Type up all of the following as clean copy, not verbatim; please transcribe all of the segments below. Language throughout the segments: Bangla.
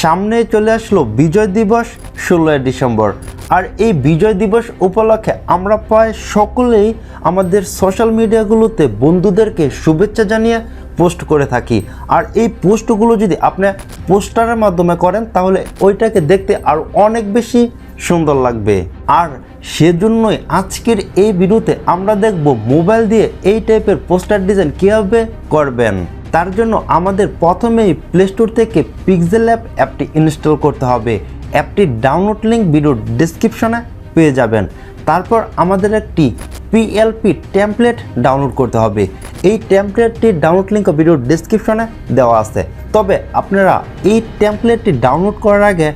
সামনে চলে আসলো বিজয় দিবস 16 ডিসেম্বর। আর এই বিজয় দিবস উপলক্ষে আমরা প্রায় সকলেই আমাদের সোশ্যাল মিডিয়াগুলোতে বন্ধুদেরকে শুভেচ্ছা জানিয়ে পোস্ট করে থাকি। আর এই পোস্টগুলো যদি আপনি পোস্টারের মাধ্যমে করেন তাহলে ওইটাকে দেখতে আরও অনেক বেশি সুন্দর লাগবে। আর সেজন্যই আজকের এই ভিডিওতে আমরা দেখব মোবাইল দিয়ে এই টাইপের পোস্টার ডিজাইন কীভাবে করবেন। তার জন্য আমাদের প্রথমেই প্লে স্টোর থেকে PixelLab অ্যাপটি ইনস্টল করতে হবে। অ্যাপটির ডাউনলোড লিঙ্ক ভিডিওর ডেসক্রিপশনে পেয়ে যাবেন। তারপর আমাদের একটি PLP টেমপ্লেট ডাউনলোড করতে হবে। এই টেমপ্লেটটির ডাউনলোড লিঙ্ক ভিডিওর ডেসক্রিপশনে দেওয়া আছে। তবে আপনারা এই টেমপ্লেটটি ডাউনলোড করার আগে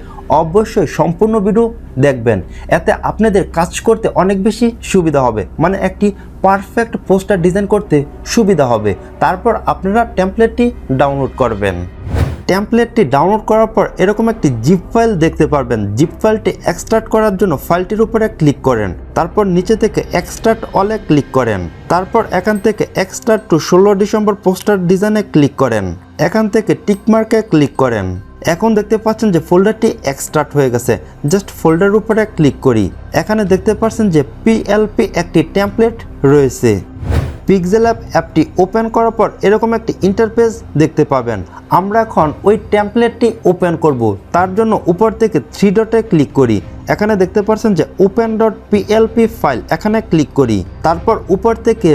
অবশ্যই সম্পূর্ণ ভিডিও দেখবেন, এতে আপনাদের কাজ করতে অনেক বেশি সুবিধা হবে, মানে একটি পারফেক্ট পোস্টার ডিজাইন করতে সুবিধা হবে। তারপর আপনারা টেমপ্লেটটি ডাউনলোড করবেন। টেমপ্লেটটি ডাউনলোড করার পর এরকম একটি জিপ ফাইল দেখতে পারবেন। জিপ ফাইলটি এক্সট্রাক্ট করার জন্য ফাইলটির উপরে ক্লিক করেন, তারপর নিচে থেকে এক্সট্রাক্ট অলে ক্লিক করেন, তারপর এখান থেকে এক্সট্রাক্ট টু 16 ডিসেম্বর পোস্টার ডিজাইনে ক্লিক করেন, এখান থেকে টিকমার্কে ক্লিক করেন। এখন দেখতে পাচ্ছেন যে ফোল্ডারটি এক্সট্রাক্ট হয়ে গেছে। জাস্ট ফোল্ডারের উপরে ক্লিক করি। এখানে দেখতে পাচ্ছেন যে PLP একটি টেমপ্লেট রয়েছে। PixelLab অ্যাপটি ওপেন করার পর এরকম একটি ইন্টারফেস দেখতে পাবেন। আমরা এখন ওই টেমপ্লেটটি ওপেন করব। তার জন্য উপর থেকে 3 ডটে ক্লিক করি। এখানে দেখতে পাচ্ছেন যে open.plp ফাইল, এখানে ক্লিক করি। তারপর উপর থেকে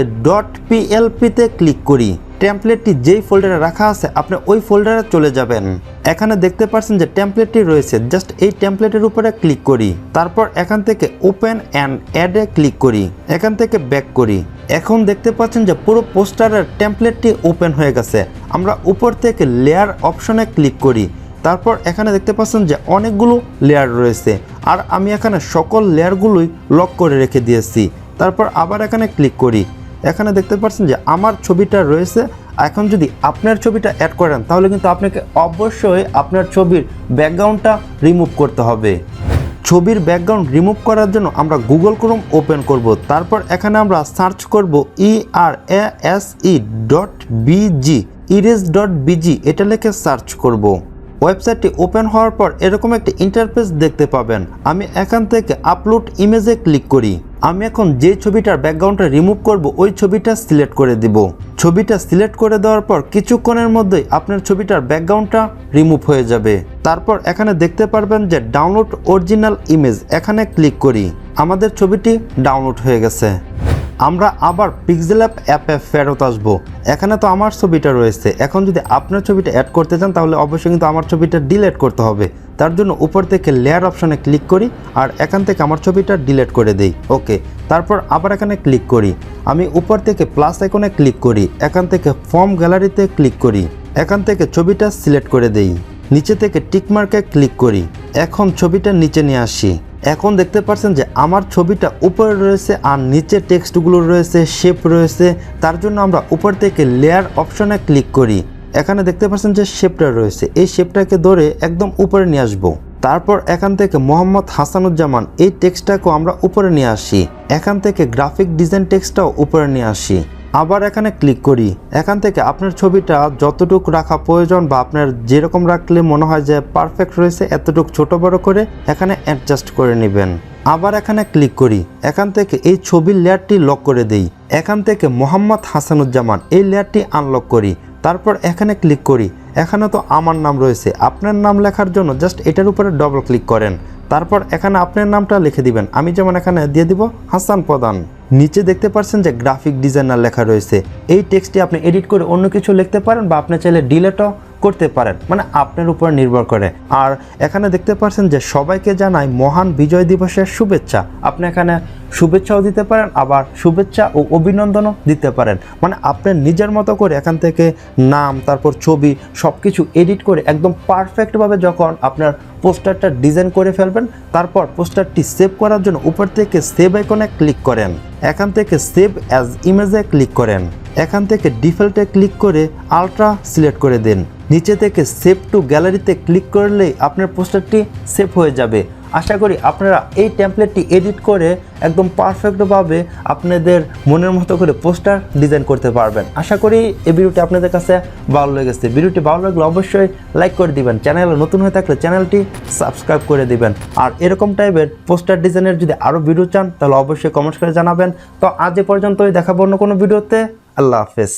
.plp তে ক্লিক করি। টেমপ্লেটটি যেই ফোল্ডারে রাখা আছে আপনি ওই ফোল্ডারে চলে যাবেন। এখানে দেখতে পাচ্ছেন যে টেমপ্লেটটি রয়েছে। জাস্ট এই টেমপ্লেটের উপরে ক্লিক করি। তারপর এখান থেকে ওপেন অ্যান্ড অ্যাডে ক্লিক করি। এখান থেকে ব্যাক করি। এখন দেখতে পাচ্ছেন যে পুরো পোস্টারের টেমপ্লেটটি ওপেন হয়ে গেছে। আমরা উপর থেকে লেয়ার অপশনে ক্লিক করি। তারপর এখানে দেখতে পাচ্ছেন যে অনেকগুলো লেয়ার রয়েছে, আর আমি এখানে সকল লেয়ারগুলোই লক করে রেখে দিয়েছি। তারপর আবার এখানে ক্লিক করি। এখানে দেখতে পাচ্ছেন যে আমার ছবিটা রয়েছে। এখন যদি আপনার ছবিটা অ্যাড করেন তাহলে কিন্তু আপনাকে অবশ্যই আপনার ছবির ব্যাকগ্রাউন্ডটা রিমুভ করতে হবে। ছবির ব্যাকগ্রাউন্ড রিমুভ করার জন্য আমরা গুগল ক্রোম ওপেন করব। তারপর এখানে আমরা সার্চ করব erase.bg এটা লিখে সার্চ করব। ওয়েবসাইটটি ওপেন হওয়ার পর এরকম একটি ইন্টারফেস দেখতে পাবেন। আমি এখান থেকে আপলোড ইমেজে ক্লিক করি। আমি এখন যে ছবিটার ব্যাকগ্রাউন্ডটা রিমুভ করব ওই ছবিটা সিলেক্ট করে দিব। ছবিটা সিলেক্ট করে দেওয়ার পর কিছুক্ষণের মধ্যেই আপনার ছবিটার ব্যাকগ্রাউন্ডটা রিমুভ হয়ে যাবে। তারপর এখানে দেখতে পারবেন যে ডাউনলোড অরিজিনাল ইমেজ, এখানে ক্লিক করি। আমাদের ছবিটি ডাউনলোড হয়ে গেছে। আমরা আবার PixelLab অ্যাপে ফেরত আসব। এখানে তো আমার ছবিটা রয়েছে। এখন যদি আপনার ছবিটা অ্যাড করতে চান তাহলে অবশ্যই কিন্তু আমার ছবিটা ডিলিট করতে হবে। তার জন্য উপর থেকে লেয়ার অপশানে ক্লিক করি আর এখান থেকে আমার ছবিটা ডিলিট করে দেই। ওকে, তারপর আবার এখানে ক্লিক করি। আমি উপর থেকে প্লাস আইকনে ক্লিক করি। এখান থেকে ফর্ম গ্যালারিতে ক্লিক করি। এখান থেকে ছবিটা সিলেক্ট করে দেই। নিচে থেকে টিকমার্কে ক্লিক করি। এখন ছবিটা নিচে নিয়ে আসি। এখন দেখতে পাচ্ছেন যে আমার ছবিটা উপরে রয়েছে আর নিচে টেক্সটগুলো রয়েছে, শেপ রয়েছে। তার জন্য আমরা উপর থেকে লেয়ার অপশনে ক্লিক করি। এখানে দেখতে পাচ্ছেন যে শেপটা রয়েছে। এই শেপটাকে ধরে একদম উপরে নিয়ে আসবো। তারপর এখান থেকে মোহাম্মদ হাসানুজ্জামান এই টেক্সটটাকেও আমরা উপরে নিয়ে আসি। এখান থেকে গ্রাফিক ডিজাইন টেক্সটটাও উপরে নিয়ে আসি। আবার এখানে ক্লিক করি। এখান থেকে আপনার ছবিটা যতটুকু রাখা প্রয়োজন বা আপনার যেরকম রাখলে মনে হয় যে পারফেক্ট রয়েছে এতটুকু ছোট বড় করে এখানে অ্যাডজাস্ট করে নেবেন। আবার এখানে ক্লিক করি। এখান থেকে এই ছবির লেয়ারটি লক করে দেই। এখান থেকে মোহাম্মদ হাসানুজ্জামান এই লেয়ারটি আনলক করি। তারপর এখানে ক্লিক করি। এখানে তো আমার নাম রয়েছে। আপনার নাম লেখার জন্য জাস্ট এটার উপরে ডবল ক্লিক করেন। তারপর এখানে আপনার নামটা লিখে দিবেন। আমি যেমন এখানে দিয়ে দিব হাসান প্রধান। নিচে দেখতে পাচ্ছেন যে গ্রাফিক ডিজাইনার লেখা রয়েছে। এই টেক্সটটি আপনি এডিট করে অন্য কিছু লিখতে পারেন বা আপনি চাইলে ডিলিটও করতে পারেন, মানে আপনার উপর নির্ভর করে। আর এখানে দেখতে পাচ্ছেন যে সবাইকে জানাই মহান বিজয় দিবসের শুভেচ্ছা। আপনি এখানে শুভেচ্ছাও দিতে পারেন, আবার শুভেচ্ছা ও অভিনন্দনও দিতে পারেন। মানে আপনার নিজের মতো করে এখান থেকে নাম, তারপর ছবি সব কিছু এডিট করে একদম পারফেক্টভাবে যখন আপনার পোস্টারটা ডিজাইন করে ফেলবেন, তারপর পোস্টারটি সেভ করার জন্য উপর থেকে সেভ আইকনে ক্লিক করেন। এখান থেকে সেভ অ্যাজ ইমেজে ক্লিক করেন। এখান থেকে ডিফল্টে ক্লিক করে আলট্রা সিলেক্ট করে দিন। নিচে থেকে সেভ টু গ্যালারিতে ক্লিক করলেই আপনার পোস্টারটি সেভ হয়ে যাবে। আশা করি আপনারা এই টেমপ্লেটটি এডিট করে একদম পারফেক্টভাবে আপনাদের মনের মতো করে পোস্টার ডিজাইন করতে পারবেন। আশা করি এই ভিডিওটি আপনাদের কাছে ভালো লেগেছে। ভিডিওটি ভালো লাগলে অবশ্যই লাইক করে দিবেন, চ্যানেলে নতুন হয়ে থাকলে চ্যানেলটি সাবস্ক্রাইব করে দিবেন। আর এরকম টাইপের পোস্টার ডিজাইনের যদি আরও ভিডিও চান তাহলে অবশ্যই কমেন্ট করে জানাবেন। তো আজ এ পর্যন্তই, দেখাবো অন্য কোনো ভিডিওতে। আল্লাহ হাফেজ।